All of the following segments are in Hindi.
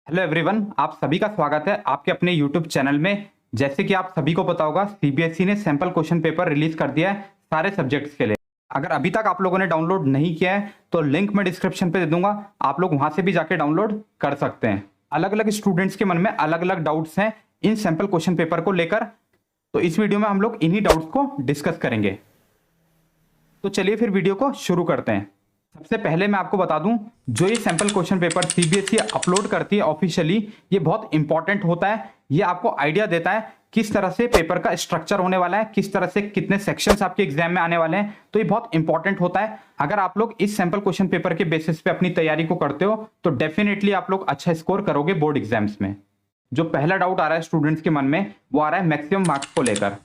हेलो एवरीवन, आप सभी का स्वागत है आपके अपने यूट्यूब चैनल में। जैसे कि आप सभी को पता होगा, सीबीएसई ने सैंपल क्वेश्चन पेपर रिलीज कर दिया है सारे सब्जेक्ट्स के लिए। अगर अभी तक आप लोगों ने डाउनलोड नहीं किया है तो लिंक मैं डिस्क्रिप्शन पे दे दूंगा, आप लोग वहां से भी जाके डाउनलोड कर सकते हैं। अलग अलग स्टूडेंट्स के मन में अलग अलग डाउट्स हैं इन सैंपल क्वेश्चन पेपर को लेकर, तो इस वीडियो में हम लोग इन्हीं डाउट्स को डिस्कस करेंगे। तो चलिए फिर वीडियो को शुरू करते हैं। सबसे पहले मैं आपको बता दूं, जो ये sample question paper CBSE upload करती है ऑफिशियली, ये बहुत इंपॉर्टेंट होता है। ये आपको आइडिया देता है किस तरह से पेपर का स्ट्रक्चर होने वाला है, किस तरह से कितने सेक्शंस आपके एग्जाम में आने वाले हैं। तो ये बहुत इंपॉर्टेंट होता है। अगर आप लोग इस सैंपल क्वेश्चन पेपर के बेसिस पे अपनी तैयारी को करते हो तो डेफिनेटली आप लोग अच्छा स्कोर करोगे बोर्ड एग्जाम्स में। जो पहला डाउट आ रहा है स्टूडेंट्स के मन में, वो आ रहा है मैक्सिमम मार्क्स को लेकर।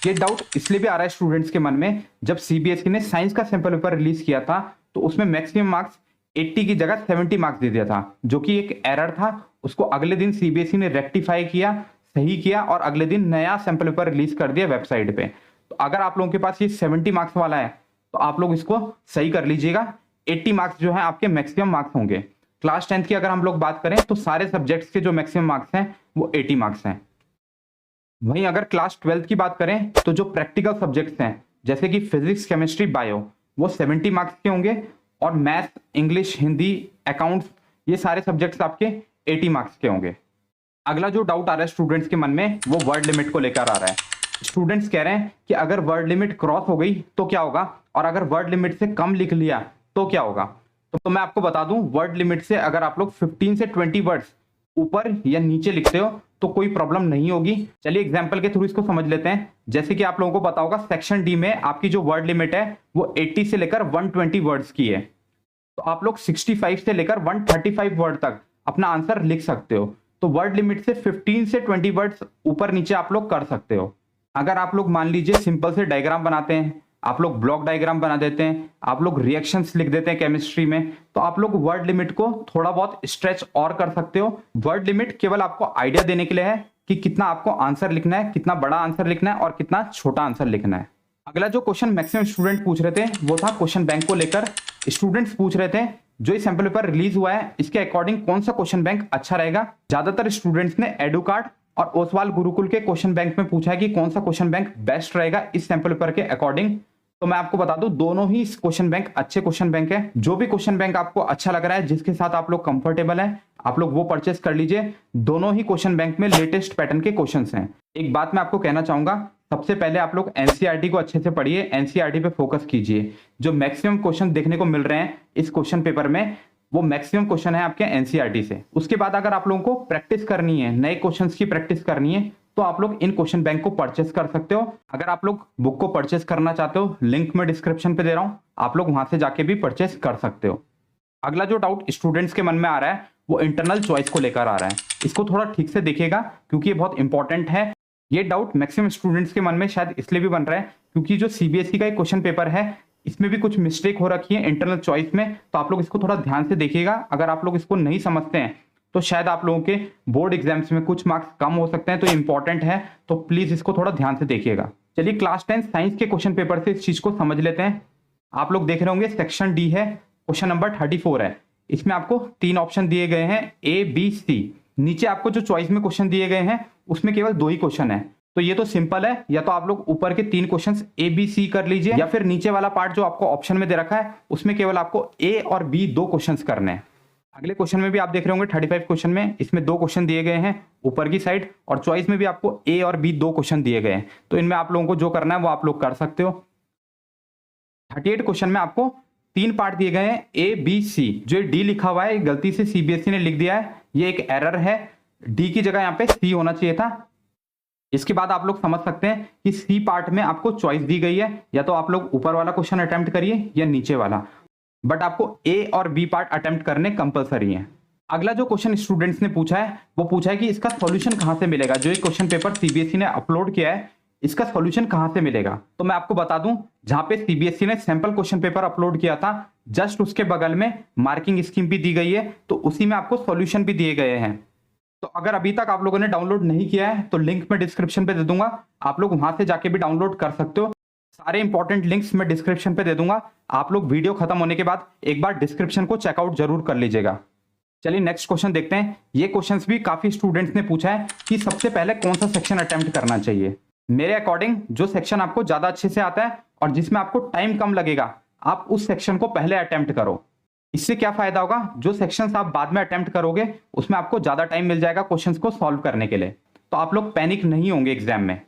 ये डाउट इसलिए भी आ रहा है स्टूडेंट्स के मन में, जब सीबीएसई ने साइंस का सैंपल पेपर रिलीज किया था तो उसमें मैक्सिमम मार्क्स 80 की जगह 70 मार्क्स दे दिया था, जो कि एक एरर था। उसको अगले दिन सीबीएसई ने रेक्टिफाई किया, सही किया और अगले दिन नया सैंपल पेपर रिलीज कर दिया वेबसाइट पे। तो अगर आप लोगों के पास ये 70 मार्क्स वाला है तो आप लोग इसको सही कर लीजिएगा। 80 मार्क्स जो है आपके मैक्सिमम मार्क्स होंगे। क्लास 10th की अगर हम लोग बात करें तो सारे सब्जेक्ट्स के जो मैक्सिमम मार्क्स हैं वो 80 मार्क्स हैं। वहीं अगर क्लास 12th की बात करें तो जो प्रैक्टिकल सब्जेक्ट्स हैं जैसे कि फिजिक्स, केमिस्ट्री, बायो, वो 70 मार्क्स के होंगे और मैथ, इंग्लिश, हिंदी, अकाउंट्स, ये सारे सब्जेक्ट्स आपके 80 मार्क्स के होंगे। अगला जो डाउट आ रहा है स्टूडेंट्स के मन में, वो वर्ड लिमिट को लेकर आ रहा है। स्टूडेंट्स कह रहे हैं कि अगर वर्ड लिमिट क्रॉस हो गई तो क्या होगा, और अगर वर्ड लिमिट से कम लिख लिया तो क्या होगा। तो मैं आपको बता दूं, वर्ड लिमिट से अगर आप लोग 15 से 20 वर्ड्स ऊपर या नीचे लिखते हो तो कोई प्रॉब्लम नहीं होगी। चलिए एग्जांपल के थ्रू इसको समझ लेते हैं। जैसे कि आप लोगों को पता होगा, सेक्शन डी में आपकी जो वर्ड लिमिट है वो 80 से लेकर 120 वर्ड्स की है। तो आप लोग 65 से लेकर 135 वर्ड तक अपना आंसर लिख सकते हो। तो वर्ड लिमिट से 15 से 20 वर्ड्स ऊपर नीचे आप लोग कर सकते हो। अगर आप लोग मान लीजिए सिंपल से डायग्राम बनाते हैं, आप लोग ब्लॉक डायग्राम बना देते हैं, आप लोग रिएक्शंस लिख देते हैं केमिस्ट्री में, तो आप लोग वर्ड लिमिट को थोड़ा बहुत स्ट्रेच और कर सकते हो। वर्ड लिमिट केवल आपको आइडिया देने के लिए है कि कितना आपको आंसर लिखना है, कितना बड़ा आंसर लिखना है और कितना छोटा आंसर लिखना है। अगला जो क्वेश्चन मैक्सिमम स्टूडेंट पूछ रहे थे वो था क्वेश्चन बैंक को लेकर। स्टूडेंट्स पूछ रहे थे जो ये सैंपल पेपर रिलीज हुआ है इसके अकॉर्डिंग कौन सा क्वेश्चन बैंक अच्छा रहेगा। ज्यादातर स्टूडेंट्स ने एडुकार्ड और ओसवाल गुरुकुल के क्वेश्चन बैंक में पूछा है कि कौन सा क्वेश्चन बैंक बेस्ट रहेगा इस सैंपल पेपर के अकॉर्डिंग। तो मैं आपको बता दूं, दोनों ही क्वेश्चन बैंक अच्छे क्वेश्चन बैंक है। जो भी क्वेश्चन बैंक आपको अच्छा लग रहा है, जिसके साथ आप लोग कंफर्टेबल हैं, आप लोग वो परचेस कर लीजिए। दोनों ही क्वेश्चन बैंक में लेटेस्ट पैटर्न के क्वेश्चंस हैं। एक बात मैं आपको कहना चाहूंगा, सबसे पहले आप लोग एनसीईआरटी को अच्छे से पढ़िए, एनसीईआरटी पे फोकस कीजिए। जो मैक्सिमम क्वेश्चन देखने को मिल रहे हैं इस क्वेश्चन पेपर में, वो मैक्सिमम क्वेश्चन है आपके एनसीईआरटी से। उसके बाद अगर आप लोगों को प्रैक्टिस करनी है, नए क्वेश्चंस की प्रैक्टिस करनी है, तो आप लोग इन क्वेश्चन बैंक को परचेस कर सकते हो। अगर आप लोग बुक को परचेस करना चाहते हो, लिंक मैं डिस्क्रिप्शन पे दे रहा हूं, आप लोग वहां से जाके भी परचेस कर सकते हो। अगला जो डाउट स्टूडेंट्स के मन में आ रहा है वो इंटरनल चॉइस को लेकर आ रहा है। इसको थोड़ा ठीक से देखिएगा क्योंकि ये बहुत इंपॉर्टेंट है। ये डाउट मैक्सिमम स्टूडेंट्स के मन में शायद इसलिए भी बन रहा है क्योंकि जो सीबीएसई का एक क्वेश्चन पेपर है इसमें भी कुछ मिस्टेक हो रखी है इंटरनल चॉइस में। तो आप लोग इसको थोड़ा ध्यान से देखिएगा। अगर आप लोग इसको नहीं समझते हैं तो शायद आप लोगों के बोर्ड एग्जाम्स में कुछ मार्क्स कम हो सकते हैं। तो इंपॉर्टेंट है, तो प्लीज इसको थोड़ा ध्यान से देखिएगा। चलिए क्लास 10 साइंस के क्वेश्चन पेपर से इस चीज को समझ लेते हैं। आप लोग देख रहे होंगे सेक्शन डी है, क्वेश्चन नंबर 34 है। इसमें आपको 3 ऑप्शन दिए गए हैं, ए, बी, सी। नीचे आपको जो चॉइस में क्वेश्चन दिए गए हैं उसमें केवल 2 ही क्वेश्चन है। तो ये तो सिंपल है, या तो आप लोग ऊपर के 3 क्वेश्चंस ए, बी, सी कर लीजिए, या फिर नीचे वाला पार्ट जो आपको ऑप्शन में दे रखा है उसमें केवल आपको ए और बी 2 क्वेश्चंस करने हैं। अगले क्वेश्चन में भी आप देख रहे होंगे 35 क्वेश्चन में इसमें 2 क्वेश्चन दिए गए हैं ऊपर की साइड, और चॉइस में भी आपको ए और बी 2 क्वेश्चन दिए गए हैं। तो इनमें आप लोगों को जो करना है वो आप लोग कर सकते हो। 38 क्वेश्चन में आपको 3 पार्ट दिए गए हैं, ए, बी, सी। जो डी लिखा हुआ है गलती से सीबीएसई ने लिख दिया है, ये एक एरर है। डी की जगह यहाँ पे सी होना चाहिए था। इसके बाद आप लोग समझ सकते हैं कि सी पार्ट में आपको चॉइस दी गई है, या तो आप लोग ऊपर वाला क्वेश्चन अटेम्प्ट करिए या नीचे वाला, बट आपको ए और बी पार्ट अटेम्प्ट करने कंपलसरी है। अगला जो क्वेश्चन स्टूडेंट्स ने पूछा है वो पूछा है कि इसका सॉल्यूशन कहां से मिलेगा। जो एक क्वेश्चन पेपर सीबीएसई ने अपलोड किया है इसका सॉल्यूशन कहां से मिलेगा। तो मैं आपको बता दूं, जहां पे सीबीएसई ने सैंपल क्वेश्चन पेपर अपलोड किया था जस्ट उसके बगल में मार्किंग स्कीम भी दी गई है, तो उसी में आपको सॉल्यूशन भी दिए गए हैं। तो अगर अभी तक आप लोगों ने डाउनलोड नहीं किया है तो लिंक मैं डिस्क्रिप्शन पे दे दूंगा, आप लोग वहां से जाके भी डाउनलोड कर सकते हो। सारे इंपॉर्टेंट लिंक्स मैं डिस्क्रिप्शन पे दे दूंगा। आप लोग वीडियो खत्म होने के बाद एक बार डिस्क्रिप्शन को चेकआउट जरूर कर लीजिएगा। चलिए नेक्स्ट क्वेश्चन देखते हैं। ये क्वेश्चंस भी काफी स्टूडेंट्स ने पूछा है कि सबसे पहले कौन सा सेक्शन अटेम्प्ट करना चाहिए। मेरे अकॉर्डिंग जो सेक्शन आपको ज्यादा अच्छे से आता है और जिसमें आपको टाइम कम लगेगा, आप उस सेक्शन को पहले अटेम्प्ट करो। इससे क्या फायदा होगा, जो सेक्शंस आप बाद में अटेम्प्ट करोगे उसमें आपको ज्यादा टाइम मिल जाएगा क्वेश्चंस को सॉल्व करने के लिए, तो आप लोग पैनिक नहीं होंगे एग्जाम में।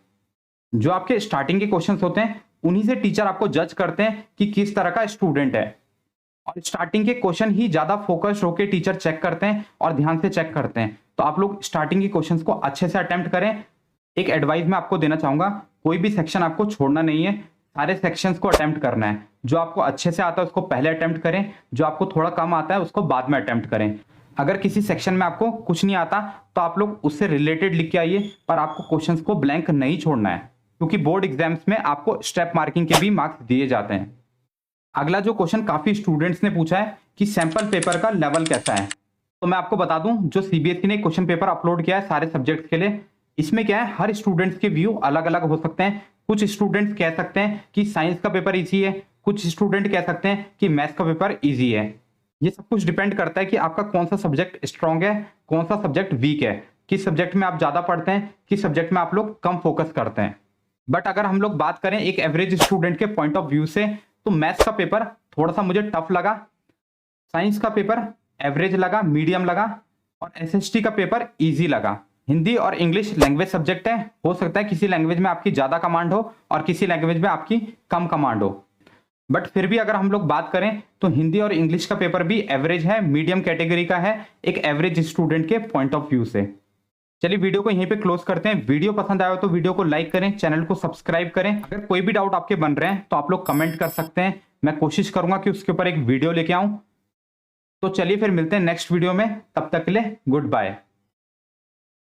जो आपके स्टार्टिंग के क्वेश्चंस होते हैं उन्हीं से टीचर आपको जज करते हैं कि किस तरह का स्टूडेंट है, और स्टार्टिंग के क्वेश्चन ही ज्यादा फोकस्ड होकर टीचर चेक करते हैं और ध्यान से चेक करते हैं। तो आप लोग स्टार्टिंग के क्वेश्चंस को अच्छे से अटेम्प्ट करें। एक एडवाइस मैं आपको देना चाहूंगा, कोई भी सेक्शन आपको छोड़ना नहीं है, सारे सेक्शंस को अटेम्प्ट करना है। जो आपको अच्छे से आता है उसको पहले अटेम्प्ट करें, जो आपको थोड़ा कम आता है उसको बाद में अटेम्प्ट करें। अगर किसी सेक्शन में आपको कुछ नहीं आता तो आप लोग उससे रिलेटेड लिख के आइए, पर आपको क्वेश्चंस को ब्लैंक नहीं छोड़ना है, क्योंकि बोर्ड एग्जाम्स में आपको स्टेप मार्किंग के भी मार्क्स दिए जाते हैं। अगला जो क्वेश्चन काफी स्टूडेंट्स ने पूछा है कि सैंपल पेपर का लेवल कैसा है, तो मैं आपको बता दूं, जो सीबीएसई ने क्वेश्चन पेपर अपलोड किया है सारे सब्जेक्ट्स के लिए, इसमें क्या है, हर स्टूडेंट्स के व्यू अलग अलग हो सकते हैं। कुछ स्टूडेंट्स कह सकते हैं कि साइंस का पेपर इजी है, कुछ स्टूडेंट कह सकते हैं कि मैथ्स का पेपर इजी है। ये सब कुछ डिपेंड करता है कि आपका कौन सा सब्जेक्ट स्ट्रांग है, कौन सा सब्जेक्ट वीक है, किस सब्जेक्ट में आप ज्यादा पढ़ते हैं, किस सब्जेक्ट में आप लोग कम फोकस करते हैं। बट अगर हम लोग बात करें एक एवरेज स्टूडेंट के पॉइंट ऑफ व्यू से, तो मैथ्स का पेपर थोड़ा सा मुझे टफ लगा, साइंस का पेपर एवरेज लगा, मीडियम लगा, और एसएसटी का पेपर इजी लगा। हिंदी और इंग्लिश लैंग्वेज सब्जेक्ट है, हो सकता है किसी लैंग्वेज में आपकी ज्यादा कमांड हो और किसी लैंग्वेज में आपकी कम कमांड हो, बट फिर भी अगर हम लोग बात करें तो हिंदी और इंग्लिश का पेपर भी एवरेज है, मीडियम कैटेगरी का है एक एवरेज स्टूडेंट के पॉइंट ऑफ व्यू से। चलिए वीडियो को यहीं पे क्लोज करते हैं। वीडियो पसंद आया हो तो वीडियो को लाइक करें, चैनल को सब्सक्राइब करें। अगर कोई भी डाउट आपके बन रहे हैं तो आप लोग कमेंट कर सकते हैं, मैं कोशिश करूंगा कि उसके ऊपर एक वीडियो लेके आऊं। तो चलिए फिर मिलते हैं नेक्स्ट वीडियो में, तब तक के लिए गुड बाय।